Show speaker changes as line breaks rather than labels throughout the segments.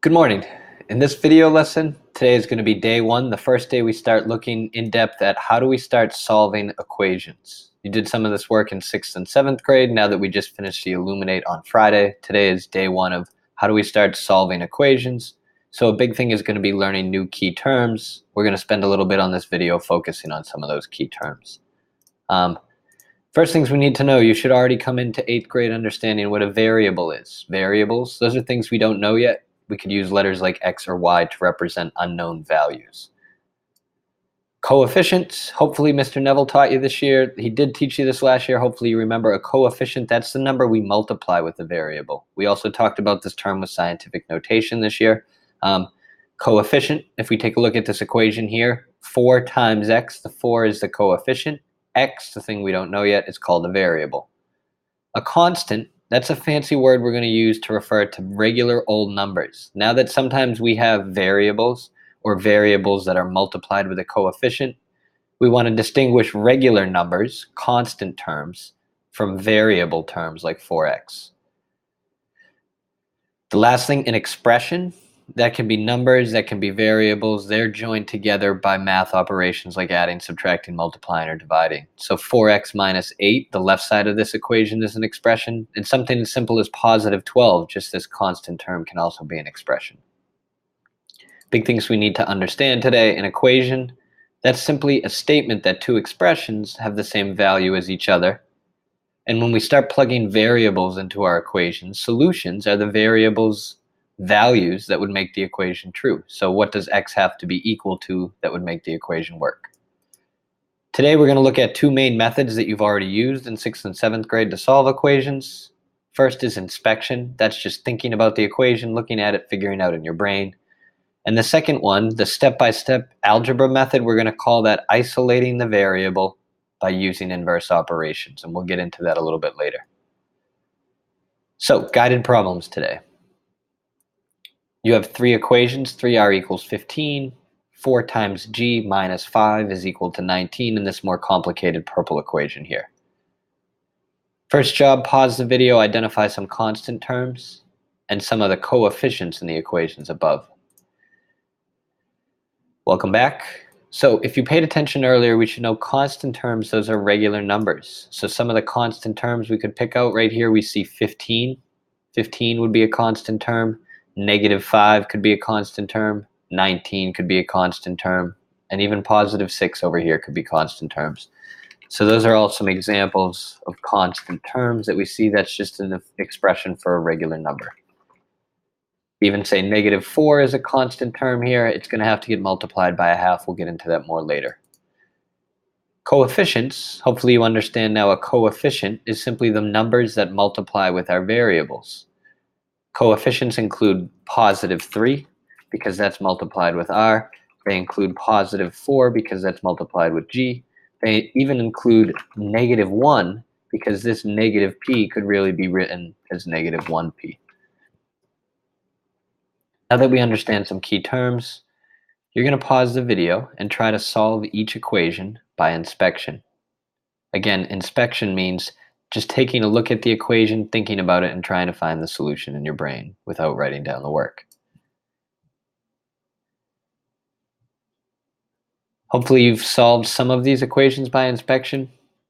Good morning. In this video lesson, today is going to be day one, the first day we start looking in depth at how do we start solving equations. You did some of this work in 6th and 7th grade. Now that we just finished the Illuminate on Friday, today is day one of how do we start solving equations. So a big thing is going to be learning new key terms. We're going to spend a little bit on this video focusing on some of those key terms. First things we need to know, you should already come into 8th grade understanding what a variable is. Variables, those are things we don't know yet. We could use letters like X or Y to represent unknown values. Coefficients, hopefully Mr. Neville taught you this year. He did teach you this last year. Hopefully you remember a coefficient. That's the number we multiply with a variable. We also talked about this term with scientific notation this year. Coefficient, if we take a look at this equation here, 4 times X, the 4 is the coefficient. X, the thing we don't know yet, is called a variable. A constant, that's a fancy word we're going to use to refer to regular old numbers. Now that sometimes we have variables or variables that are multiplied with a coefficient, we want to distinguish regular numbers, constant terms, from variable terms like 4x. The last thing, an expression, that can be numbers, that can be variables. They're joined together by math operations like adding, subtracting, multiplying, or dividing. So 4x minus 8, the left side of this equation is an expression. And something as simple as positive 12, just this constant term, can also be an expression. Big things we need to understand today, an equation, that's simply a statement that two expressions have the same value as each other. And when we start plugging variables into our equations, solutions are the variables' values that would make the equation true. So what does X have to be equal to that would make the equation work? Today we're going to look at two main methods that you've already used in 6th and 7th grade to solve equations. First is inspection. That's just thinking about the equation, looking at it, figuring out in your brain. And the second one, the step-by-step algebra method, we're going to call that isolating the variable by using inverse operations. And we'll get into that a little bit later. So, guided problems today. You have three equations, 3r equals 15, 4 times g minus 5 is equal to 19 in this more complicated purple equation here. First job, pause the video, identify some constant terms and some of the coefficients in the equations above. Welcome back. So if you paid attention earlier, we should know constant terms, those are regular numbers. So some of the constant terms we could pick out right here, we see 15. 15 would be a constant term. Negative 5 could be a constant term, 19 could be a constant term, and even positive 6 over here could be constant terms. So those are all some examples of constant terms that we see. That's just an expression for a regular number. Even say negative 4 is a constant term here. It's going to have to get multiplied by a half. We'll get into that more later. Coefficients, hopefully you understand now a coefficient is simply the numbers that multiply with our variables. Coefficients include positive 3 because that's multiplied with r. They include positive 4 because that's multiplied with g. They even include negative 1 because this negative p could really be written as negative 1p. Now that we understand some key terms, you're going to pause the video and try to solve each equation by inspection. Again, inspection means just taking a look at the equation, thinking about it, and trying to find the solution in your brain without writing down the work. Hopefully you've solved some of these equations by inspection.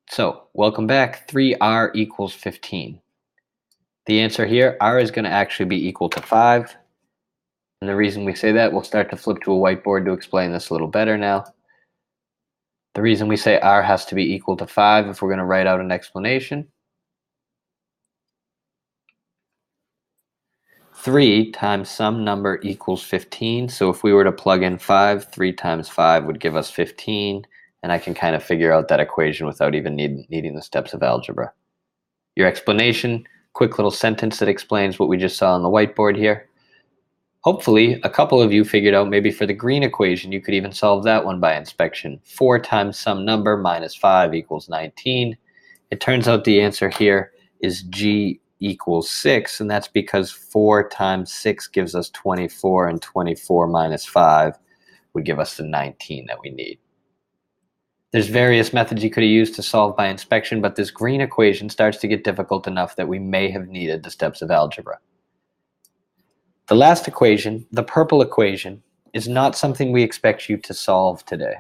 So, welcome back. 3r equals 15. The answer here, r is going to actually be equal to 5. And the reason we say that, we'll start to flip to a whiteboard to explain this a little better now. The reason we say r has to be equal to 5, if we're going to write out an explanation, 3 times some number equals 15. So if we were to plug in 5, 3 times 5 would give us 15. And I can kind of figure out that equation without even needing the steps of algebra. Your explanation, quick little sentence that explains what we just saw on the whiteboard here. Hopefully, a couple of you figured out maybe for the green equation, you could even solve that one by inspection. 4 times some number minus 5 equals 19. It turns out the answer here is g equals 6, and that's because 4 times 6 gives us 24, and 24 minus 5 would give us the 19 that we need. There's various methods you could have used to solve by inspection, but this green equation starts to get difficult enough that we may have needed the steps of algebra. The last equation, the purple equation, is not something we expect you to solve today.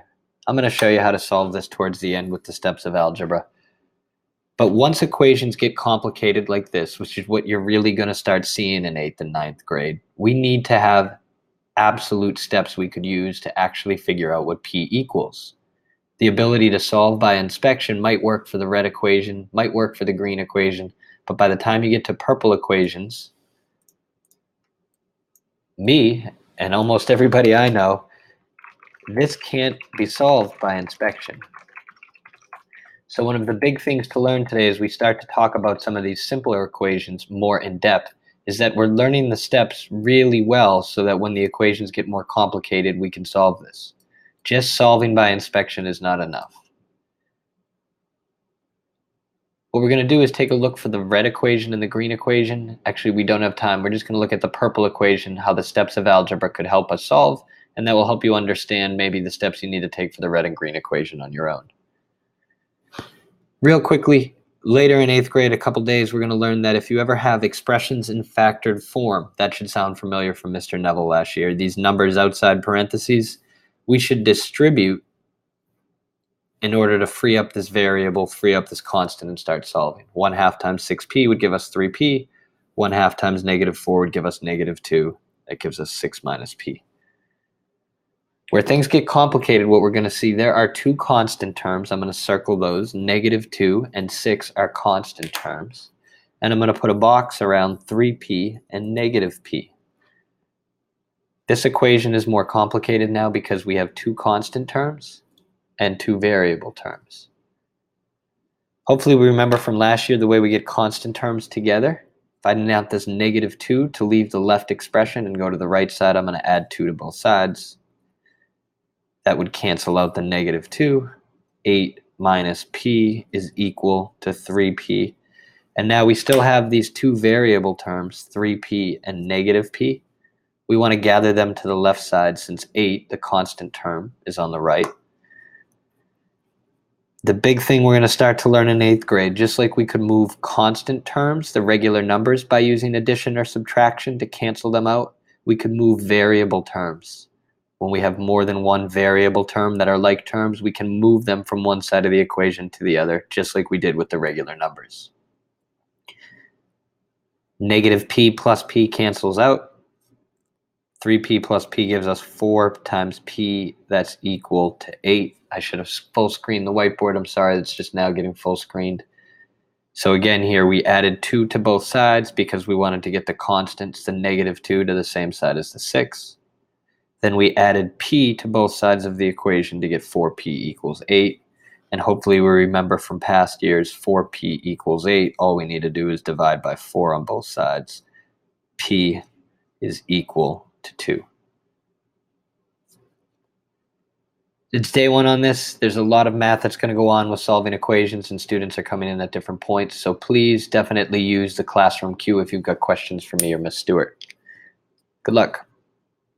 I'm going to show you how to solve this towards the end with the steps of algebra. But once equations get complicated like this, which is what you're really going to start seeing in 8th and 9th grade, we need to have absolute steps we could use to actually figure out what P equals. The ability to solve by inspection might work for the red equation, might work for the green equation, but by the time you get to purple equations, me and almost everybody I know, this can't be solved by inspection. So one of the big things to learn today as we start to talk about some of these simpler equations more in depth is that we're learning the steps really well so that when the equations get more complicated, we can solve this. Just solving by inspection is not enough. What we're going to do is take a look for the red equation and the green equation. Actually, we don't have time. We're just going to look at the purple equation, how the steps of algebra could help us solve, and that will help you understand maybe the steps you need to take for the red and green equation on your own. Real quickly, later in 8th grade, a couple days, we're going to learn that if you ever have expressions in factored form, that should sound familiar from Mr. Neville last year, these numbers outside parentheses, we should distribute in order to free up this variable, free up this constant, and start solving. 1/2 times 6p would give us 3p. 1/2 times -4 would give us -2. That gives us 6 minus p. Where things get complicated, what we're going to see, there are two constant terms. I'm going to circle those. -2 and 6 are constant terms. And I'm going to put a box around 3p and -p. This equation is more complicated now because we have two constant terms and two variable terms. Hopefully we remember from last year the way we get constant terms together. If I denote this -2 to leave the left expression and go to the right side, I'm going to add 2 to both sides. That would cancel out the -2. 8 minus p is equal to 3p. And now we still have these two variable terms, 3p and -p. We want to gather them to the left side since 8, the constant term, is on the right. The big thing we're going to start to learn in 8th grade, just like we could move constant terms, the regular numbers, by using addition or subtraction to cancel them out, we could move variable terms. When we have more than one variable term that are like terms, we can move them from one side of the equation to the other, just like we did with the regular numbers. -p plus p cancels out. 3p plus p gives us 4 times p, that's equal to 8. I should have full screened the whiteboard. I'm sorry, it's just now getting full screened. So again, here we added 2 to both sides because we wanted to get the constants, the -2, to the same side as the 6. Then we added p to both sides of the equation to get 4p equals 8. And hopefully we remember from past years, 4p equals 8. All we need to do is divide by 4 on both sides. P is equal to 2. It's day one on this. There's a lot of math that's going to go on with solving equations, and students are coming in at different points. So please definitely use the classroom queue if you've got questions for me or Miss Stewart. Good luck.